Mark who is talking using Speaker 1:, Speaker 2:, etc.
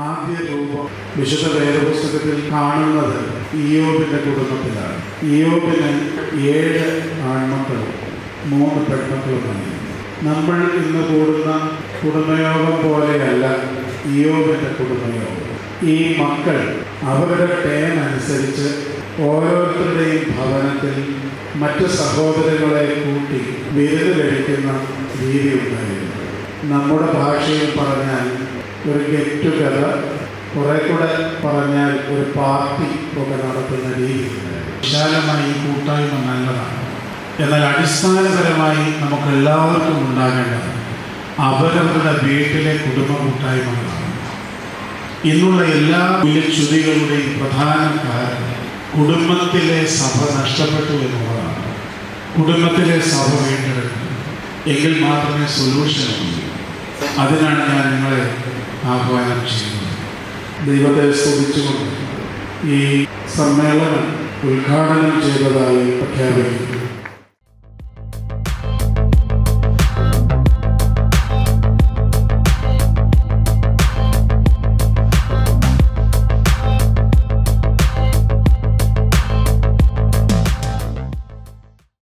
Speaker 1: ആദ്യ രൂപം വിശുദ്ധ വേദപുസ്തകത്തിൽ കാണുന്നത് ഇയ്യോബിന്റെ കുടുംബത്തിലാണ്. ഇയ്യോബിന് 7 ആൺമക്കളും 3 പെൺമക്കളുമായി. നമ്മൾ ഇന്ന് കൂടുന്ന കുടുംബയോഗം പോലെയല്ല ഇയ്യോബിന്റെ കുടുംബയോഗം. ഈ മക്കൾ അവരുടെ ടേം അനുസരിച്ച് ഓരോരുത്തരുടെയും ഭവനത്തിൽ മറ്റ് സഹോദരങ്ങളെ കൂട്ടി വിരുന്ന് കഴിക്കുന്ന രീതി ഉണ്ടായിരുന്നു. നമ്മുടെ ഭാഷയിൽ പറഞ്ഞാൽ ഒരു ഗെറ്റ് ടുഗദർ, കുറെ കൂടെ പറഞ്ഞാൽ ഒരു പാർട്ടി ഒക്കെ നടത്തുന്ന രീതി. വിശാലമായി ഈ കൂട്ടായ്മ നല്ലതാണ്. എന്നാൽ അടിസ്ഥാനപരമായി നമുക്ക് എല്ലാവർക്കും ഉണ്ടാകേണ്ടത് അവരവരുടെ വീട്ടിലെ കുടുംബ കൂട്ടായ്മകളാണ്. ഇന്നുള്ള എല്ലാ വിലച്യുതികളുടെയും പ്രധാന കാരണം കുടുംബത്തിലെ സഭ നഷ്ടപ്പെട്ടു എന്നുള്ളതാണ്. കുടുംബത്തിലെ സഭ വീണ്ടെടുക്കണം, എങ്കിൽ മാത്രമേ സൊല്യൂഷൻ ഉള്ളൂ. അതിനാണ് ഞാൻ നിങ്ങളെ ആഹ്വാനം ചെയ്യുന്നത്. ദൈവത്തെ സ്തുതിച്ചുകൊണ്ട് ഈ സമ്മേളനം ഉദ്ഘാടനം ചെയ്തതായി പ്രഖ്യാപിക്കുന്നു.